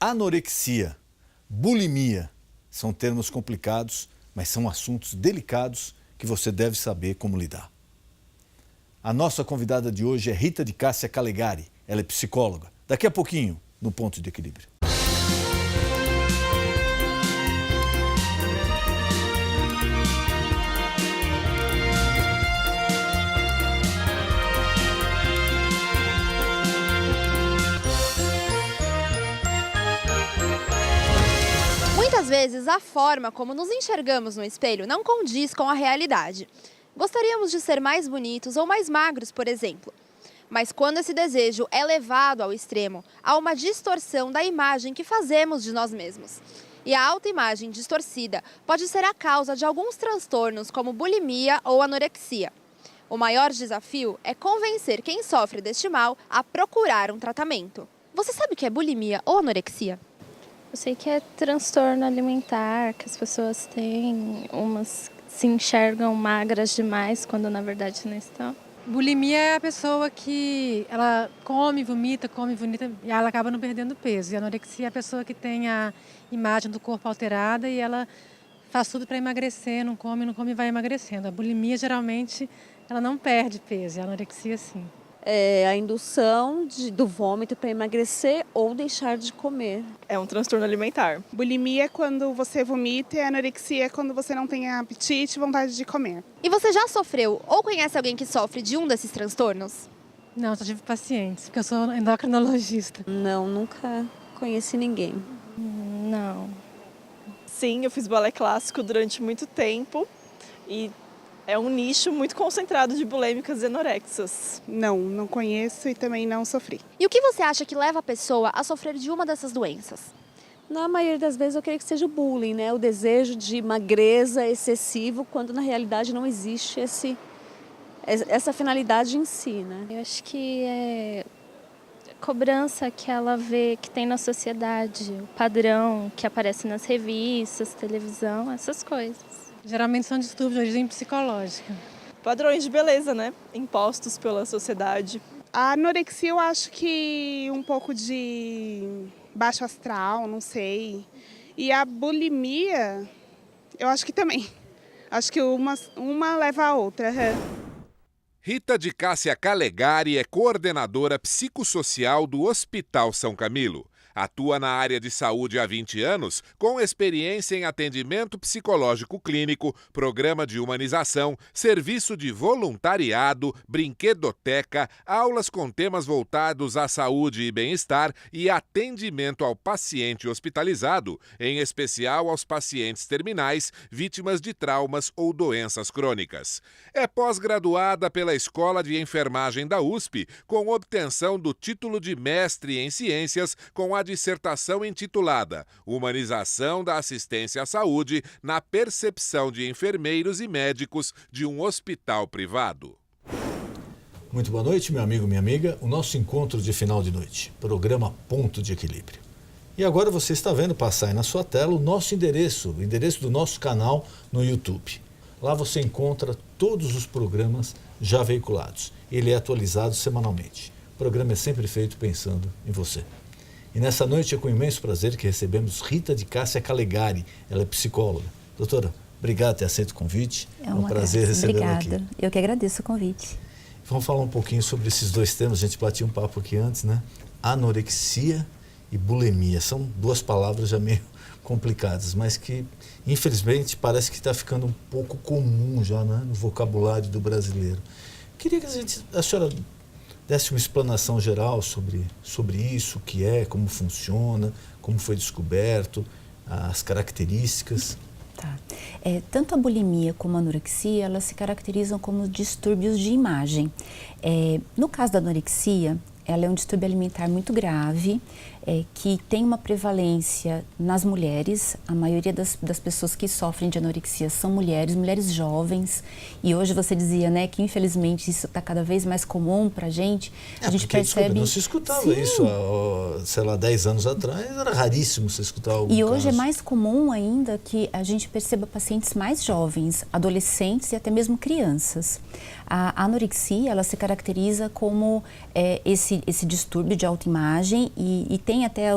Anorexia, bulimia, são termos complicados, mas são assuntos delicados que você deve saber como lidar. A nossa convidada de hoje é Rita de Cássia Calegari, ela é psicóloga. Daqui a pouquinho, no Ponto de Equilíbrio. Muitas vezes, a forma como nos enxergamos no espelho não condiz com a realidade. Gostaríamos de ser mais bonitos ou mais magros, por exemplo. Mas quando esse desejo é levado ao extremo, há uma distorção da imagem que fazemos de nós mesmos. E a autoimagem distorcida pode ser a causa de alguns transtornos como bulimia ou anorexia. O maior desafio é convencer quem sofre deste mal a procurar um tratamento. Você sabe o que é bulimia ou anorexia? Eu sei que é transtorno alimentar, que as pessoas têm, umas se enxergam magras demais quando na verdade não estão. Bulimia é a pessoa que ela come, vomita e ela acaba não perdendo peso. E a anorexia é a pessoa que tem a imagem do corpo alterada e ela faz tudo para emagrecer, não come e vai emagrecendo. A bulimia geralmente ela não perde peso, e a anorexia sim. É a indução do vômito para emagrecer ou deixar de comer. É um transtorno alimentar. Bulimia é quando você vomita e a anorexia é quando você não tem apetite e vontade de comer. E você já sofreu ou conhece alguém que sofre de um desses transtornos? Não, só tive pacientes, porque eu sou endocrinologista. Não, nunca conheci ninguém. Não. Sim, eu fiz balé clássico durante muito tempo e é um nicho muito concentrado de bulêmicas e anorexas. Não conheço e também não sofri. E o que você acha que leva a pessoa a sofrer de uma dessas doenças? Na maioria das vezes eu creio que seja o bullying, né? O desejo de magreza excessivo, quando na realidade não existe essa finalidade em si, né? Eu acho que é a cobrança que ela vê que tem na sociedade, o padrão que aparece nas revistas, televisão, essas coisas. Geralmente são distúrbios de origem psicológica. Padrões de beleza, né? Impostos pela sociedade. A anorexia eu acho que um pouco de baixo astral, não sei. E a bulimia, eu acho que também. Acho que uma leva a outra. Rita de Cássia Calegari é coordenadora psicossocial do Hospital São Camilo. Atua na área de saúde há 20 anos, com experiência em atendimento psicológico clínico, programa de humanização, serviço de voluntariado, brinquedoteca, aulas com temas voltados à saúde e bem-estar e atendimento ao paciente hospitalizado, em especial aos pacientes terminais, vítimas de traumas ou doenças crônicas. É pós-graduada pela Escola de Enfermagem da USP, com obtenção do título de mestre em ciências com a dissertação intitulada Humanização da Assistência à Saúde na Percepção de Enfermeiros e Médicos de um Hospital Privado. Muito boa noite, meu amigo, minha amiga. O nosso encontro de final de noite, programa Ponto de Equilíbrio. E agora você está vendo passar aí na sua tela o nosso endereço, o endereço do nosso canal no YouTube. Lá você encontra todos os programas já veiculados. Ele é atualizado semanalmente. O programa é sempre feito pensando em você. E nessa noite é com imenso prazer que recebemos Rita de Cássia Calegari. Ela é psicóloga. Doutora, obrigado por ter aceito o convite. É um prazer recebê-la aqui. Obrigada. Eu que agradeço o convite. Vamos falar um pouquinho sobre esses dois temas. A gente batia um papo aqui antes, né? Anorexia e bulimia. São duas palavras já meio complicadas, mas que, infelizmente, parece que está ficando um pouco comum já, né, no vocabulário do brasileiro. Queria que a senhora desse uma explanação geral sobre isso, o que é, como funciona, como foi descoberto, as características. Tá. Tanto a bulimia como a anorexia, elas se caracterizam como distúrbios de imagem. No caso da anorexia, ela é um distúrbio alimentar muito grave, que tem uma prevalência nas mulheres. A maioria das pessoas que sofrem de anorexia são mulheres jovens. E hoje você dizia, né, que infelizmente isso está cada vez mais comum para a gente. A gente percebe... Desculpa, não se escutava isso há, sei lá, 10 anos atrás. Era raríssimo você escutar algum E hoje caso. É mais comum ainda que a gente perceba pacientes mais jovens, adolescentes e até mesmo crianças. A anorexia, ela se caracteriza como esse distúrbio de autoimagem e tem até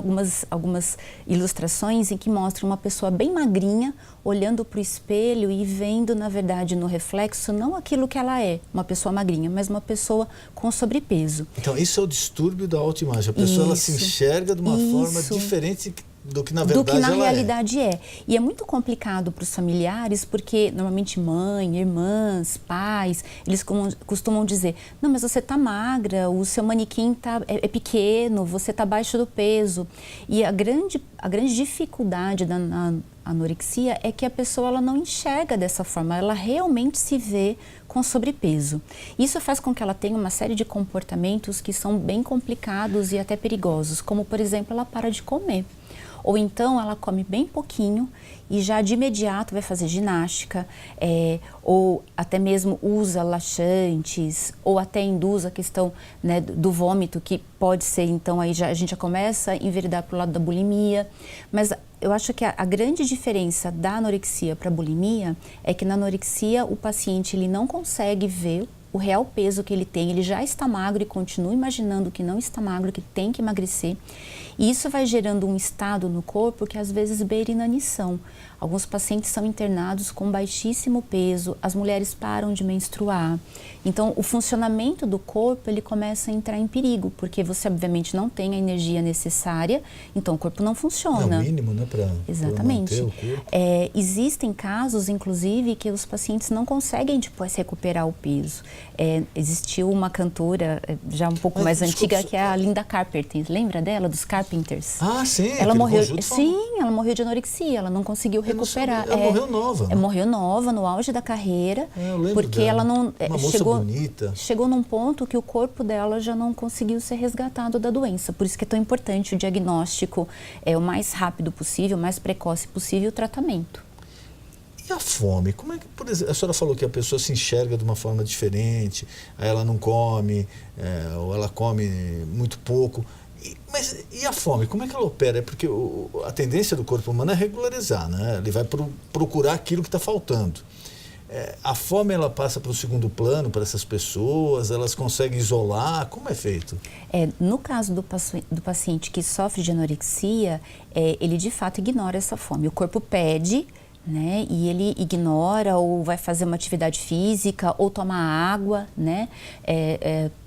algumas ilustrações em que mostram uma pessoa bem magrinha, olhando para o espelho e vendo, na verdade, no reflexo, não aquilo que ela é, uma pessoa magrinha, mas uma pessoa com sobrepeso. Então, isso é o distúrbio da autoimagem. A pessoa ela se enxerga de uma forma diferente do que na verdade ela realidade é. E é muito complicado para os familiares, porque normalmente mãe, irmãs, pais, eles costumam dizer, não, mas você está magra, o seu manequim é pequeno, você está abaixo do peso. E a grande dificuldade da anorexia é que a pessoa ela não enxerga dessa forma, ela realmente se vê com sobrepeso. Isso faz com que ela tenha uma série de comportamentos que são bem complicados e até perigosos, como, por exemplo, ela para de comer. Ou então ela come bem pouquinho e já de imediato vai fazer ginástica, ou até mesmo usa laxantes, ou até induz a questão, né, do vômito, que pode ser, então aí a gente já começa a enveredar para o lado da bulimia. Mas eu acho que a grande diferença da anorexia para a bulimia é que na anorexia o paciente ele não consegue ver o real peso que ele tem, ele já está magro e continua imaginando que não está magro, que tem que emagrecer. E isso vai gerando um estado no corpo que às vezes beira inanição. Alguns pacientes são internados com baixíssimo peso, as mulheres param de menstruar. Então, o funcionamento do corpo, ele começa a entrar em perigo, porque você obviamente não tem a energia necessária, então o corpo não funciona. É o mínimo, né, para Exatamente. manter o corpo. Existem casos, inclusive, que os pacientes não conseguem depois recuperar o peso. Existiu uma cantora já um pouco mais antiga, que é a Linda Carpenter. Lembra dela, dos Carpenters? Ah, sim. Ela morreu. Sim, ela morreu de anorexia, ela não conseguiu recuperar. Ela morreu nova, né? Morreu nova, no auge da carreira, eu lembro porque dela. ela não uma moça bonita. Chegou num ponto que o corpo dela já não conseguiu ser resgatado da doença. Por isso que é tão importante o diagnóstico o mais rápido possível, o mais precoce possível, o tratamento. E a fome? Como é que, por exemplo, a senhora falou que a pessoa se enxerga de uma forma diferente, aí ela não come, ou ela come muito pouco. Mas e a fome? Como é que ela opera? É porque a tendência do corpo humano é regularizar, né? Ele vai procurar aquilo que está faltando. A fome, ela passa para o segundo plano para essas pessoas? Elas conseguem isolar? Como é feito? No caso do paciente que sofre de anorexia, ele de fato ignora essa fome. O corpo pede, né, e ele ignora, ou vai fazer uma atividade física, ou tomar água, né,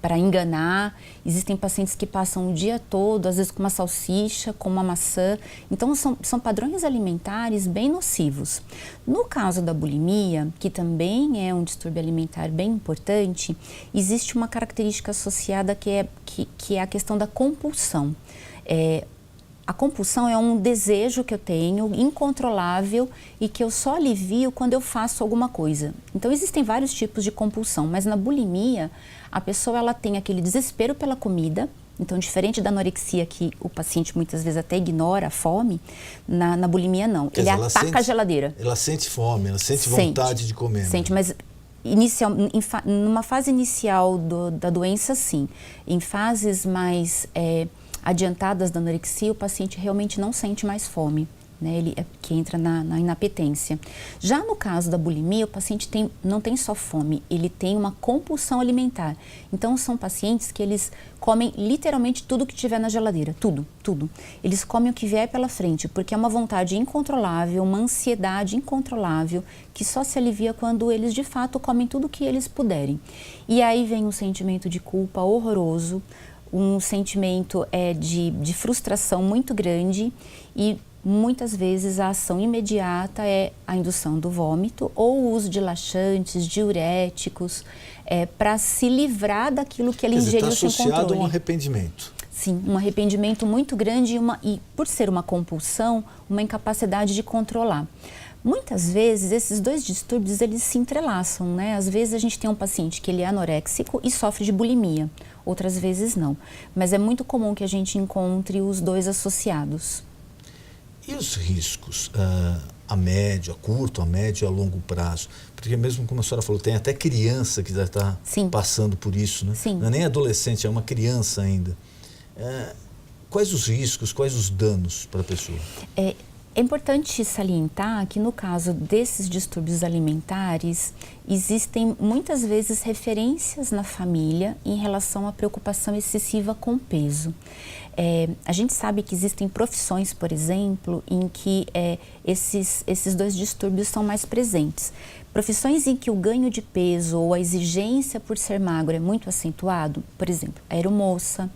para enganar. Existem pacientes que passam o dia todo, às vezes com uma salsicha, com uma maçã. Então, são padrões alimentares bem nocivos. No caso da bulimia, que também é um distúrbio alimentar bem importante, existe uma característica associada que é a questão da compulsão. A compulsão é um desejo que eu tenho, incontrolável, e que eu só alivio quando eu faço alguma coisa. Então, existem vários tipos de compulsão, mas na bulimia, a pessoa ela tem aquele desespero pela comida. Então, diferente da anorexia, que o paciente muitas vezes até ignora a fome, na bulimia não. Ele ataca a geladeira. Ela sente fome, ela sente vontade de comer. Sente, mas numa fase inicial da doença, sim. Em fases mais adiantadas da anorexia, o paciente realmente não sente mais fome, né? Ele que entra na inapetência. Já no caso da bulimia, o paciente não tem só fome, ele tem uma compulsão alimentar. Então, são pacientes que eles comem literalmente tudo que tiver na geladeira, tudo. Eles comem o que vier pela frente, porque é uma vontade incontrolável, uma ansiedade incontrolável, que só se alivia quando eles de fato comem tudo que eles puderem. E aí vem um sentimento de culpa horroroso, um sentimento de frustração muito grande, e muitas vezes a ação imediata é a indução do vômito ou o uso de laxantes, diuréticos, para se livrar daquilo que ele ingeriu sem controle. Está associado a um arrependimento. Sim, um arrependimento muito grande e por ser uma compulsão, uma incapacidade de controlar. Muitas vezes, esses dois distúrbios, eles se entrelaçam, né? Às vezes a gente tem um paciente que ele é anoréxico e sofre de bulimia, outras vezes não. Mas é muito comum que a gente encontre os dois associados. E os riscos a médio, a curto, a médio e a longo prazo? Porque mesmo como a senhora falou, tem até criança que já está passando por isso, né? Sim. Não é nem adolescente, é uma criança ainda. Quais os riscos, quais os danos para a pessoa? É importante salientar que no caso desses distúrbios alimentares, existem muitas vezes referências na família em relação à preocupação excessiva com o peso. A gente sabe que existem profissões, por exemplo, em que esses dois distúrbios são mais presentes. Profissões em que o ganho de peso ou a exigência por ser magro é muito acentuado, por exemplo, a aeromoça,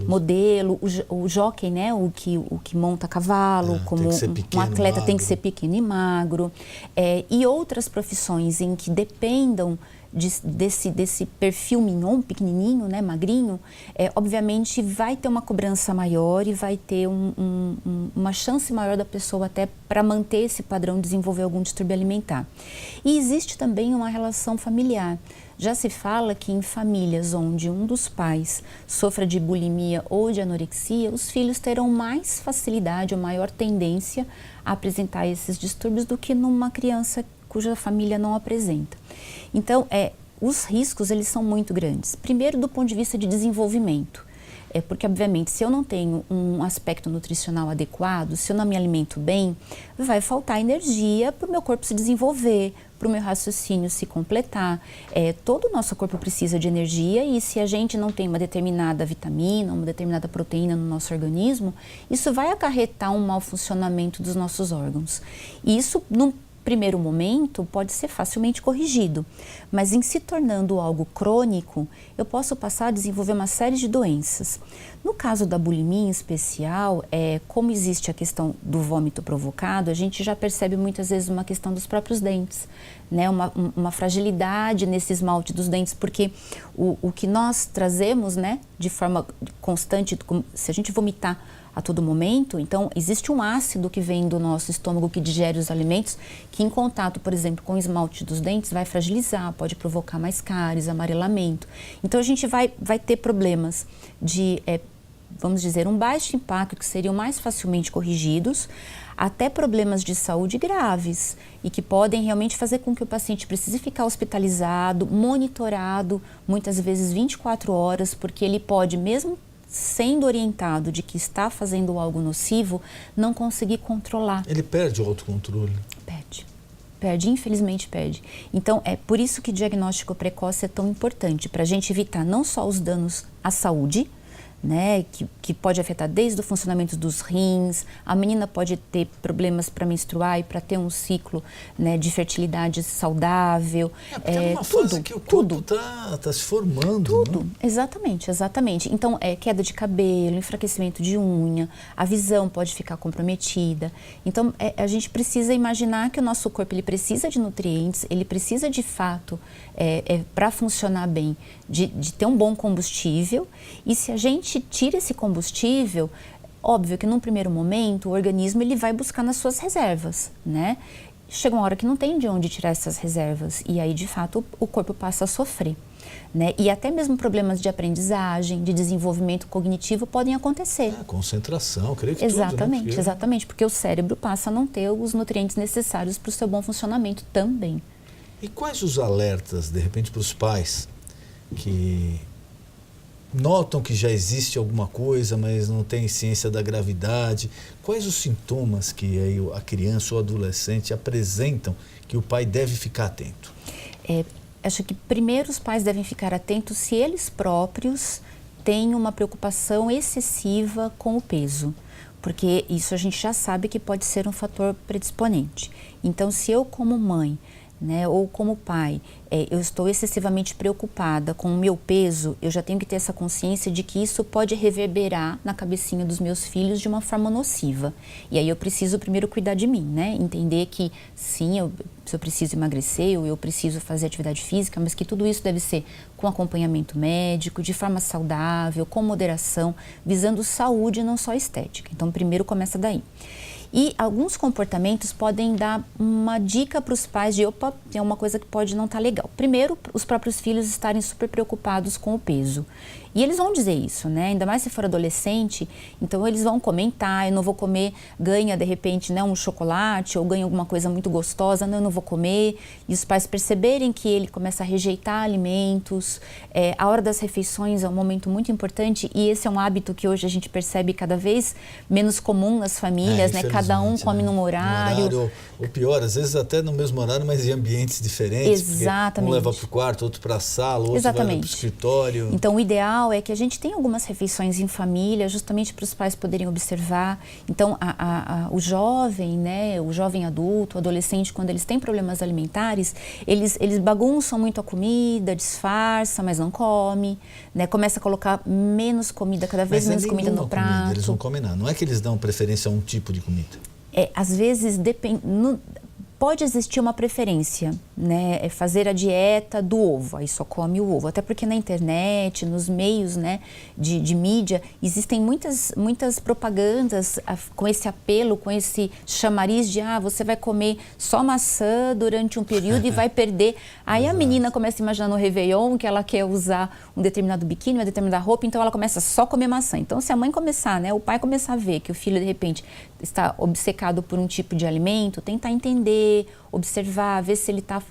modelo, o jockey, né, o que monta cavalo, como um atleta tem que ser pequeno e magro, e outras profissões em que dependam desse perfil mignon, pequenininho, né, magrinho, obviamente vai ter uma cobrança maior e vai ter uma chance maior da pessoa até para manter esse padrão, desenvolver algum distúrbio alimentar. E existe também uma relação familiar. Já se fala que em famílias onde um dos pais sofra de bulimia ou de anorexia, os filhos terão mais facilidade ou maior tendência a apresentar esses distúrbios do que numa criança cuja família não apresenta. Então, os riscos eles são muito grandes. Primeiro, do ponto de vista de desenvolvimento. Porque, obviamente, se eu não tenho um aspecto nutricional adequado, se eu não me alimento bem, vai faltar energia para o meu corpo se desenvolver, para o meu raciocínio se completar. Todo o nosso corpo precisa de energia e se a gente não tem uma determinada vitamina, uma determinada proteína no nosso organismo, isso vai acarretar um mau funcionamento dos nossos órgãos. E isso, num primeiro momento, pode ser facilmente corrigido, mas em se tornando algo crônico, eu posso passar a desenvolver uma série de doenças. No caso da bulimia em especial, como existe a questão do vômito provocado, a gente já percebe muitas vezes uma questão dos próprios dentes, né? Uma fragilidade nesse esmalte dos dentes, porque o que nós trazemos, né, de forma constante, se a gente vomitar a todo momento, então existe um ácido que vem do nosso estômago que digere os alimentos, que em contato, por exemplo, com o esmalte dos dentes vai fragilizar, pode provocar mais cáries, amarelamento. Então a gente vai ter problemas de, vamos dizer, um baixo impacto que seriam mais facilmente corrigidos, até problemas de saúde graves e que podem realmente fazer com que o paciente precise ficar hospitalizado, monitorado, muitas vezes 24 horas, porque ele pode, mesmo sendo orientado de que está fazendo algo nocivo, não conseguir controlar. Ele perde o autocontrole? Perde, infelizmente perde. Então, é por isso que o diagnóstico precoce é tão importante, para a gente evitar não só os danos à saúde, né, que pode afetar desde o funcionamento dos rins, a menina pode ter problemas para menstruar e para ter um ciclo, né, de fertilidade saudável. Porque é uma fase que o corpo tá se formando. Tudo, né? Exatamente. Então, queda de cabelo, enfraquecimento de unha, a visão pode ficar comprometida. Então, a gente precisa imaginar que o nosso corpo ele precisa de nutrientes, ele precisa de fato, para funcionar bem, de ter um bom combustível, e se a gente tira esse combustível, óbvio que num primeiro momento o organismo ele vai buscar nas suas reservas, né? Chega uma hora que não tem de onde tirar essas reservas e aí de fato o corpo passa a sofrer, né? E até mesmo problemas de aprendizagem, de desenvolvimento cognitivo podem acontecer. Concentração, creio que exatamente, tudo, né? Exatamente, porque o cérebro passa a não ter os nutrientes necessários para o seu bom funcionamento também. E quais os alertas, de repente, para os pais que notam que já existe alguma coisa, mas não tem ciência da gravidade? Quais os sintomas que aí a criança ou adolescente apresentam que o pai deve ficar atento? Acho que primeiro os pais devem ficar atentos se eles próprios têm uma preocupação excessiva com o peso, porque isso a gente já sabe que pode ser um fator predisponente. Então, se eu como mãe, né, ou como pai, eu estou excessivamente preocupada com o meu peso, eu já tenho que ter essa consciência de que isso pode reverberar na cabecinha dos meus filhos de uma forma nociva. E aí eu preciso primeiro cuidar de mim, né? Entender que sim, se eu preciso emagrecer ou eu preciso fazer atividade física, mas que tudo isso deve ser com acompanhamento médico, de forma saudável, com moderação, visando saúde e não só estética. Então primeiro começa daí. E alguns comportamentos podem dar uma dica para os pais de, opa, tem uma coisa que pode não estar legal. Primeiro, os próprios filhos estarem super preocupados com o peso. E eles vão dizer isso, né? Ainda mais se for adolescente, então eles vão comentar, eu não vou comer, ganha de repente, né, um chocolate ou ganha alguma coisa muito gostosa, não, eu não vou comer. E os pais perceberem que ele começa a rejeitar alimentos. A hora das refeições é um momento muito importante e esse é um hábito que hoje a gente percebe cada vez menos comum nas famílias, né? Cada um come num horário. Ou pior, às vezes até no mesmo horário, mas em ambientes diferentes. Exatamente. Um leva para o quarto, outro para a sala, outro vai para o escritório. Então o ideal legal é que a gente tem algumas refeições em família, justamente para os pais poderem observar. Então, o jovem, né, o jovem adulto, o adolescente, quando eles têm problemas alimentares, eles bagunçam muito a comida, disfarça, mas não come, né, começa a colocar menos comida, cada vez menos comida no prato. Eles não comem nada. Não é que eles dão preferência a um tipo de comida. Às vezes pode existir uma preferência, né? É fazer a dieta do ovo, aí só come o ovo. Até porque na internet, nos meios, né, de mídia, existem muitas propagandas com esse apelo, com esse chamariz de você vai comer só maçã durante um período e vai perder. Aí a menina começa a imaginar no Réveillon que ela quer usar um determinado biquíni, uma determinada roupa, então ela começa só a comer maçã. Então se a mãe começar, né, o pai começar a ver que o filho de repente está obcecado por um tipo de alimento, tentar entender, observar, ver se ele está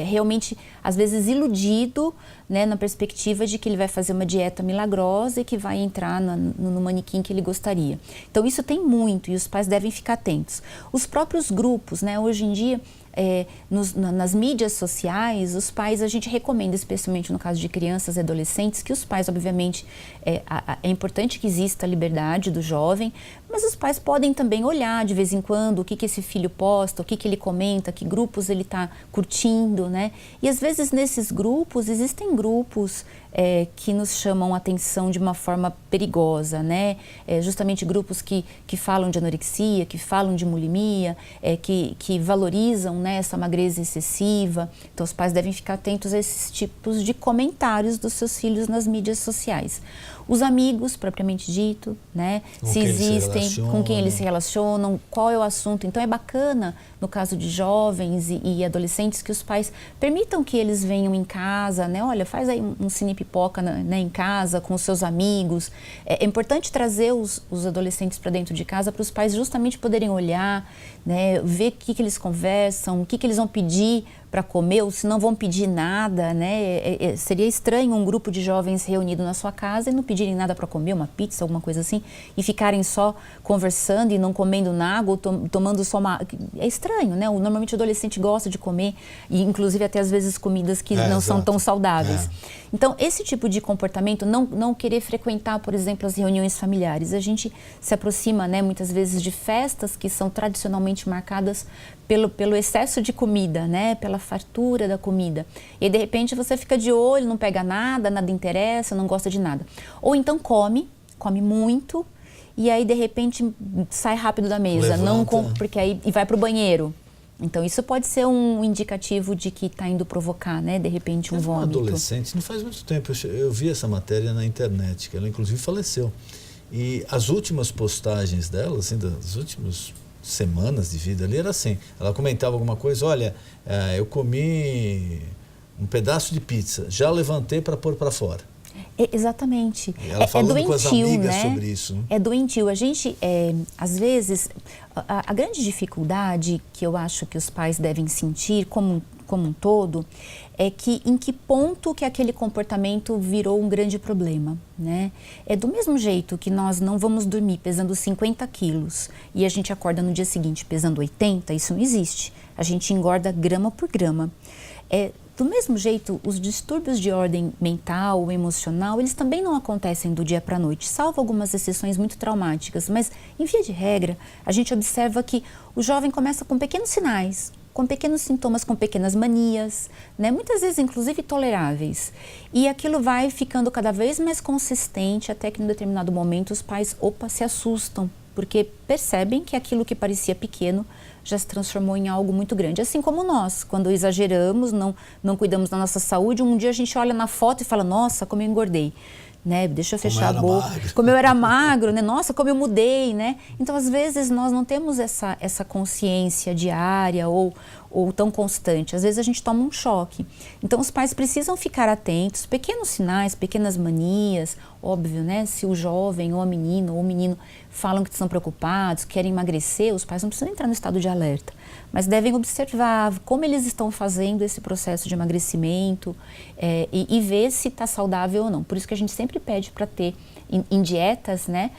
realmente, às vezes, iludido, né, na perspectiva de que ele vai fazer uma dieta milagrosa e que vai entrar no manequim que ele gostaria. Então, isso tem muito e os pais devem ficar atentos. Os próprios grupos, né, hoje em dia, nas mídias sociais, os pais, a gente recomenda, especialmente no caso de crianças e adolescentes, que os pais, obviamente, é importante que exista a liberdade do jovem, mas os pais podem também olhar de vez em quando o que esse filho posta, o que ele comenta, que grupos ele está curtindo, né? E às vezes nesses grupos, existem grupos que nos chamam a atenção de uma forma perigosa, né? Justamente grupos que falam de anorexia, que falam de bulimia, que valorizam, né, essa magreza excessiva. Então os pais devem ficar atentos a esses tipos de comentários dos seus filhos nas mídias sociais. Os amigos, propriamente dito, né? Se existem, com quem eles se relacionam, qual é o assunto. Então é bacana, no caso de jovens e adolescentes, que os pais permitam que eles venham em casa, né? Olha, faz aí um cine-pipoca, né, em casa, com os seus amigos. É importante trazer os adolescentes para dentro de casa para os pais justamente poderem olhar, né? Ver o que eles conversam, o que eles vão pedir para comer, ou se não vão pedir nada, né? Seria estranho um grupo de jovens reunido na sua casa e não pedirem nada para comer, uma pizza, alguma coisa assim, e ficarem só conversando e não comendo nada, ou tomando só uma... É estranho, né? Normalmente o adolescente gosta de comer, e inclusive até às vezes comidas que não são tão saudáveis. Então, esse tipo de comportamento, não querer frequentar, por exemplo, as reuniões familiares. A gente se aproxima, né, muitas vezes de festas que são tradicionalmente marcadas pelo excesso de comida, né, pela fartura da comida. E aí, de repente, você fica de olho, não pega nada interessa, não gosta de nada. Ou então come muito, e aí, de repente, sai rápido da mesa, porque aí e vai para o banheiro. Então, isso pode ser um indicativo de que está indo provocar, né, de repente, um vômito. Uma adolescente, não faz muito tempo, eu vi essa matéria na internet, que ela inclusive faleceu. E as últimas postagens dela, assim, das últimas semanas de vida ali, era assim, ela comentava alguma coisa, olha, eu comi um pedaço de pizza, já levantei para pôr para fora. Exatamente. Ela falando doentio, com as amigas, né, sobre isso. Né? É doentio. A gente, às vezes, a grande dificuldade que eu acho que os pais devem sentir como um todo é que em que ponto que aquele comportamento virou um grande problema, né? É do mesmo jeito que nós não vamos dormir pesando 50 quilos e a gente acorda no dia seguinte pesando 80, isso não existe. A gente engorda grama por grama. Do mesmo jeito, os distúrbios de ordem mental ou emocional, eles também não acontecem do dia para a noite, salvo algumas exceções muito traumáticas. Mas, em via de regra, a gente observa que o jovem começa com pequenos sinais, com pequenos sintomas, com pequenas manias, né? Muitas vezes, inclusive, toleráveis. E aquilo vai ficando cada vez mais consistente, até que, em determinado momento, os pais, se assustam, porque percebem que aquilo que parecia pequeno já se transformou em algo muito grande. Assim como nós, quando exageramos, não cuidamos da nossa saúde, um dia a gente olha na foto e fala, nossa, como eu engordei. Né? Deixa eu fechar a boca. Como eu era magro, né? Nossa, como eu mudei, né? Então, às vezes, nós não temos essa consciência diária ou tão constante. Às vezes, a gente toma um choque. Então, os pais precisam ficar atentos, pequenos sinais, pequenas manias, óbvio, né? Se o jovem ou a menina ou o menino falam que estão preocupados, querem emagrecer, os pais não precisam entrar no estado de alerta, mas devem observar como eles estão fazendo esse processo de emagrecimento e ver se está saudável ou não. Por isso que a gente sempre pede para ter em dietas, né,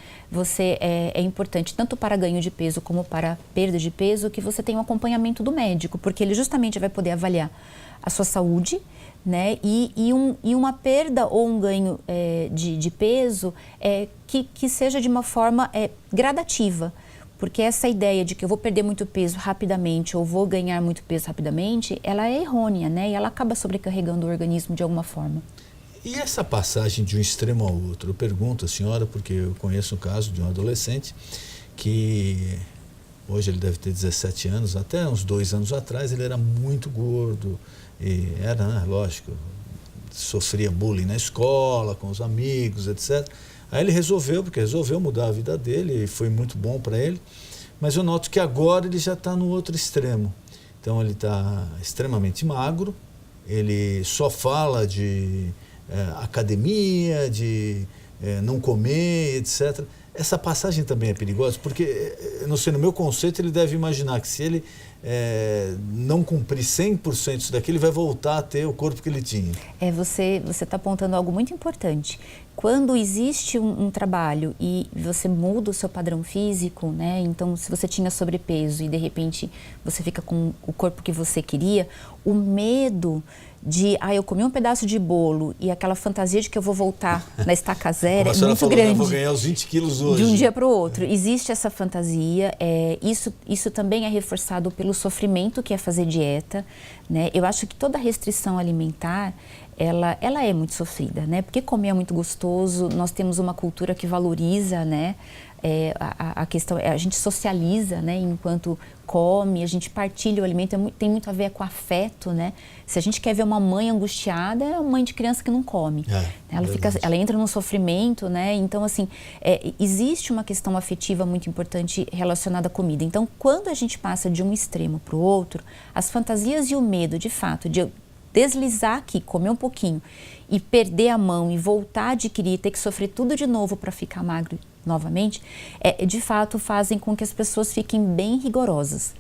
é importante tanto para ganho de peso como para perda de peso que você tenha um acompanhamento do médico, porque ele justamente vai poder avaliar a sua saúde, né, e uma perda ou um ganho de peso que seja de uma forma gradativa. Porque essa ideia de que eu vou perder muito peso rapidamente ou vou ganhar muito peso rapidamente, ela é errônea, né? E ela acaba sobrecarregando o organismo de alguma forma. E essa passagem de um extremo ao outro? Eu pergunto à senhora, porque eu conheço o caso de um adolescente que hoje ele deve ter 17 anos, até uns 2 anos atrás ele era muito gordo e era, né, lógico, sofria bullying na escola, com os amigos, etc. Aí ele resolveu mudar a vida dele e foi muito bom para ele, mas eu noto que agora ele já está no outro extremo. Então ele está extremamente magro, ele só fala de academia, de não comer, etc. Essa passagem também é perigosa, porque, não sei, no meu conceito ele deve imaginar que se ele não cumprir 100% disso daqui, ele vai voltar a ter o corpo que ele tinha. Você está apontando algo muito importante. Quando existe um trabalho e você muda o seu padrão físico, né? Então, se você tinha sobrepeso e de repente você fica com o corpo que você queria, o medo de, eu comi um pedaço de bolo e aquela fantasia de que eu vou voltar na estaca zero é muito grande. Eu vou ganhar os 20 quilos hoje. De um dia para o outro. Existe essa fantasia, isso também é reforçado pelo sofrimento que é fazer dieta, né? Eu acho que toda restrição alimentar, ela é muito sofrida, né? Porque comer é muito gostoso, nós temos uma cultura que valoriza, né? A questão, a gente socializa, né? Enquanto come, a gente partilha o alimento, tem muito a ver com afeto, né? Se a gente quer ver uma mãe angustiada, é uma mãe de criança que não come. Ela entra num sofrimento, né? Então, assim, existe uma questão afetiva muito importante relacionada à comida. Então, quando a gente passa de um extremo para o outro, as fantasias e o medo, de fato, de deslizar aqui, comer um pouquinho e perder a mão e voltar a adquirir, ter que sofrer tudo de novo para ficar magro novamente, de fato fazem com que as pessoas fiquem bem rigorosas.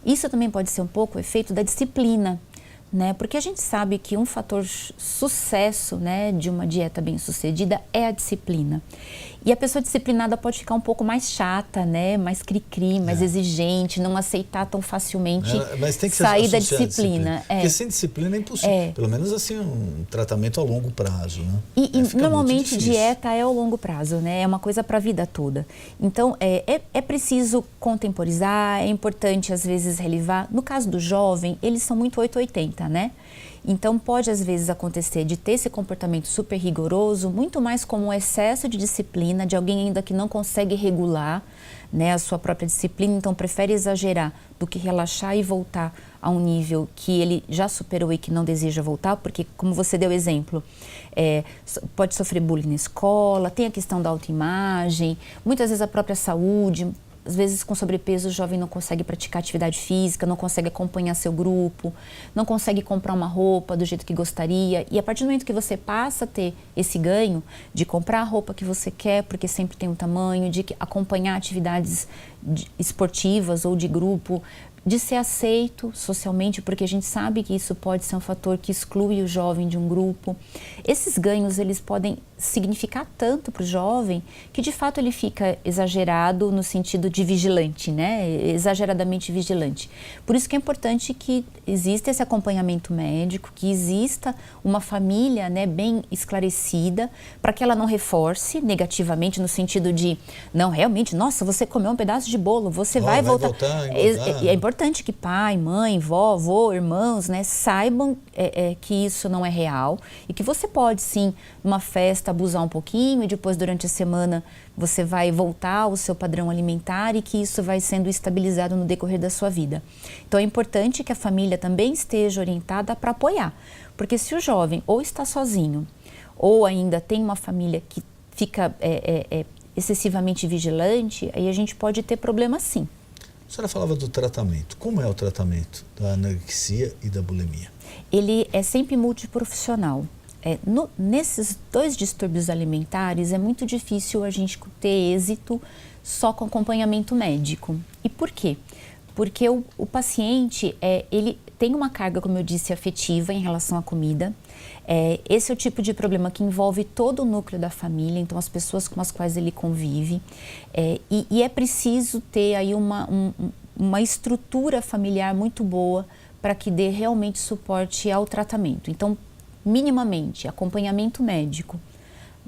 Isso também pode ser um pouco o efeito da disciplina, né? Porque a gente sabe que um fator sucesso, né, de uma dieta bem-sucedida é a disciplina. E a pessoa disciplinada pode ficar um pouco mais chata, né, mais cri-cri, mais exigente, não aceitar tão facilmente mas tem que sair da disciplina. Porque sem disciplina é impossível. Pelo menos assim, um tratamento a longo prazo, né? E normalmente dieta é ao longo prazo, né? É uma coisa para a vida toda. Então, é preciso contemporizar, é importante às vezes relevar. No caso do jovem, eles são muito 880, né? Então, pode às vezes acontecer de ter esse comportamento super rigoroso, muito mais como um excesso de disciplina, de alguém ainda que não consegue regular, né, a sua própria disciplina, então prefere exagerar do que relaxar e voltar a um nível que ele já superou e que não deseja voltar, porque, como você deu exemplo, pode sofrer bullying na escola, tem a questão da autoimagem, muitas vezes a própria saúde. Às vezes, com sobrepeso, o jovem não consegue praticar atividade física, não consegue acompanhar seu grupo, não consegue comprar uma roupa do jeito que gostaria. E a partir do momento que você passa a ter esse ganho de comprar a roupa que você quer, porque sempre tem um tamanho, de acompanhar atividades esportivas ou de grupo, de ser aceito socialmente, porque a gente sabe que isso pode ser um fator que exclui o jovem de um grupo. Esses ganhos, eles podem significar tanto para o jovem que, de fato, ele fica exagerado no sentido de vigilante, né? Exageradamente vigilante. Por isso que é importante que exista esse acompanhamento médico, que exista uma família, né, bem esclarecida, para que ela não reforce negativamente no sentido de, não, realmente, nossa, você comeu um pedaço de bolo, você vai voltar. É importante que pai, mãe, vó, avô, irmãos, né, saibam que isso não é real e que você pode, sim, numa festa, abusar um pouquinho e depois, durante a semana, você vai voltar ao seu padrão alimentar e que isso vai sendo estabilizado no decorrer da sua vida. Então, é importante que a família também esteja orientada para apoiar, porque se o jovem ou está sozinho ou ainda tem uma família que fica excessivamente vigilante, aí a gente pode ter problema, sim. A senhora falava do tratamento. Como é o tratamento da anorexia e da bulimia? Ele é sempre multiprofissional. Nesses dois distúrbios alimentares é muito difícil a gente ter êxito só com acompanhamento médico. E por quê? Porque o paciente, ele tem uma carga, como eu disse, afetiva em relação à comida. Esse é o tipo de problema que envolve todo o núcleo da família, então as pessoas com as quais ele convive. E é preciso ter aí uma estrutura familiar muito boa para que dê realmente suporte ao tratamento. Então, minimamente, acompanhamento médico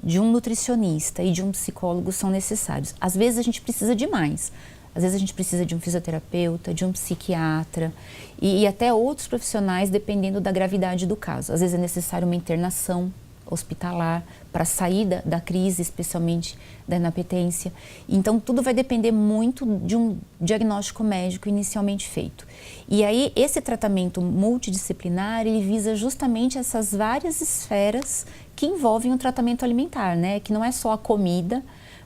de um nutricionista e de um psicólogo são necessários. Às vezes a gente precisa de mais. Às vezes a gente precisa de um fisioterapeuta, de um psiquiatra e até outros profissionais, dependendo da gravidade do caso. Às vezes é necessário uma internação hospitalar para sair da crise, especialmente da inapetência. Então, tudo vai depender muito de um diagnóstico médico inicialmente feito. E aí, esse tratamento multidisciplinar, ele visa justamente essas várias esferas que envolvem o tratamento alimentar, né? Que não é só a comida,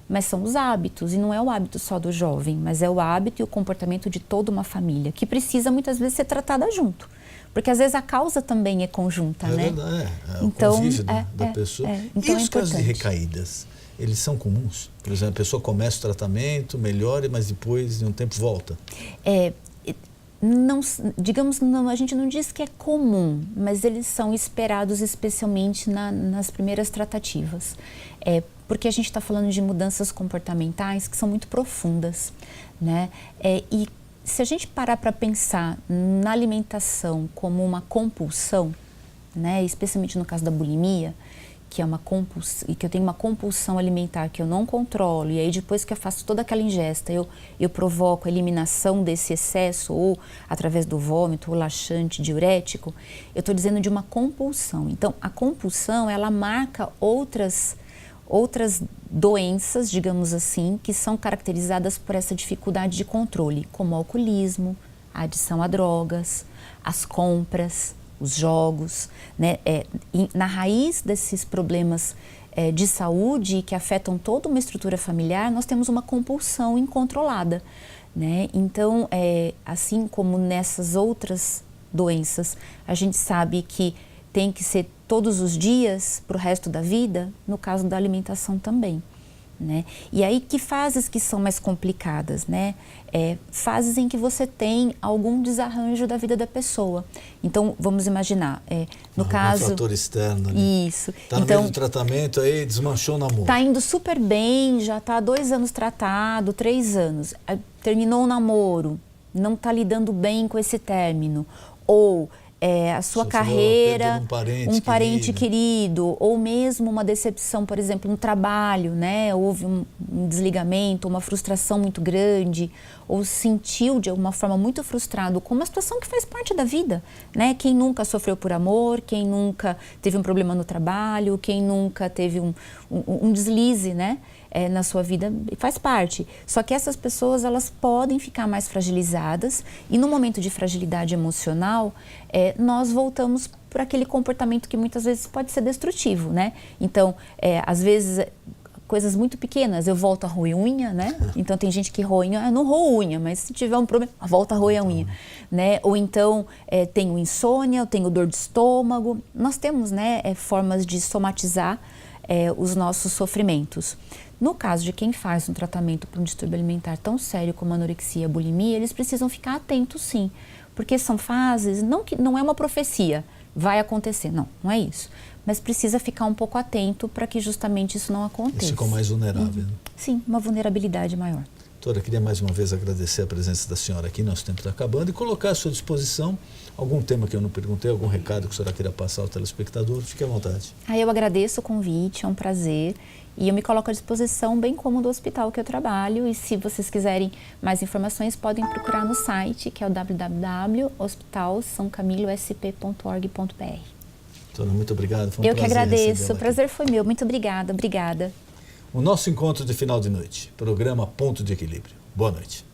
mas são os hábitos, e não é o hábito só do jovem, mas é o hábito e o comportamento de toda uma família, que precisa muitas vezes ser tratada junto. Porque às vezes a causa também é conjunta, né? Verdade, o convívio da pessoa. Então e os casos de recaídas, eles são comuns? Por exemplo, a pessoa começa o tratamento, melhora, mas depois, de um tempo, volta. Não, digamos, não, a gente não diz que é comum, mas eles são esperados especialmente nas primeiras tratativas. Porque a gente está falando de mudanças comportamentais que são muito profundas, né? E se a gente parar para pensar na alimentação como uma compulsão, né, especialmente no caso da bulimia, que é uma compulsão, e que eu tenho uma compulsão alimentar que eu não controlo, e aí depois que eu faço toda aquela ingesta, eu provoco a eliminação desse excesso, ou através do vômito, ou laxante, diurético, eu estou dizendo de uma compulsão. Então, a compulsão, ela marca outras doenças, digamos assim, que são caracterizadas por essa dificuldade de controle, como o alcoolismo, a adição a drogas, as compras, os jogos, né? Na raiz desses problemas de saúde que afetam toda uma estrutura familiar, nós temos uma compulsão incontrolada, né? Então, assim como nessas outras doenças, a gente sabe que tem que ser todos os dias para o resto da vida, no caso da alimentação também, né? E aí, que fases que são mais complicadas, né? Fases em que você tem algum desarranjo da vida da pessoa. Então, vamos imaginar, no caso... Um fator externo ali. Isso. Está no meio do tratamento, aí desmanchou o namoro. Está indo super bem, já está há 2 anos tratado, 3 anos. Terminou o namoro, não está lidando bem com esse término. Ou... a sua carreira, um parente querido, ou mesmo uma decepção, por exemplo, no trabalho, né? Houve um desligamento, uma frustração muito grande, ou sentiu de alguma forma muito frustrado com uma situação que faz parte da vida, né? Quem nunca sofreu por amor, quem nunca teve um problema no trabalho, quem nunca teve um deslize, né? Na sua vida, faz parte. Só que essas pessoas, elas podem ficar mais fragilizadas e no momento de fragilidade emocional, nós voltamos para aquele comportamento que muitas vezes pode ser destrutivo, né? Então, às vezes, coisas muito pequenas, eu volto a roer unha, né? Então, tem gente que roe unha, não roo unha, mas se tiver um problema, volta a roer a unha, né? Ou então, tenho insônia, eu tenho dor de estômago. Nós temos, né, formas de somatizar os nossos sofrimentos. No caso de quem faz um tratamento para um distúrbio alimentar tão sério como a anorexia e a bulimia, eles precisam ficar atentos, sim, porque são fases, não é uma profecia, vai acontecer, não é isso, mas precisa ficar um pouco atento para que justamente isso não aconteça. Eles ficam mais vulneráveis. Né? Sim, uma vulnerabilidade maior. Doutora, queria mais uma vez agradecer a presença da senhora aqui, nosso tempo está acabando, e colocar à sua disposição algum tema que eu não perguntei, algum recado que a senhora queira passar ao telespectador, fique à vontade. Eu agradeço o convite, é um prazer, e eu me coloco à disposição, bem como do hospital que eu trabalho, e se vocês quiserem mais informações, podem procurar no site, que é o www.hospitalsaocamilosp.org.br. Doutora, muito obrigado, foi um prazer. Eu que agradeço, o prazer aqui. foi meu, muito obrigada. O nosso encontro de final de noite, programa Ponto de Equilíbrio. Boa noite.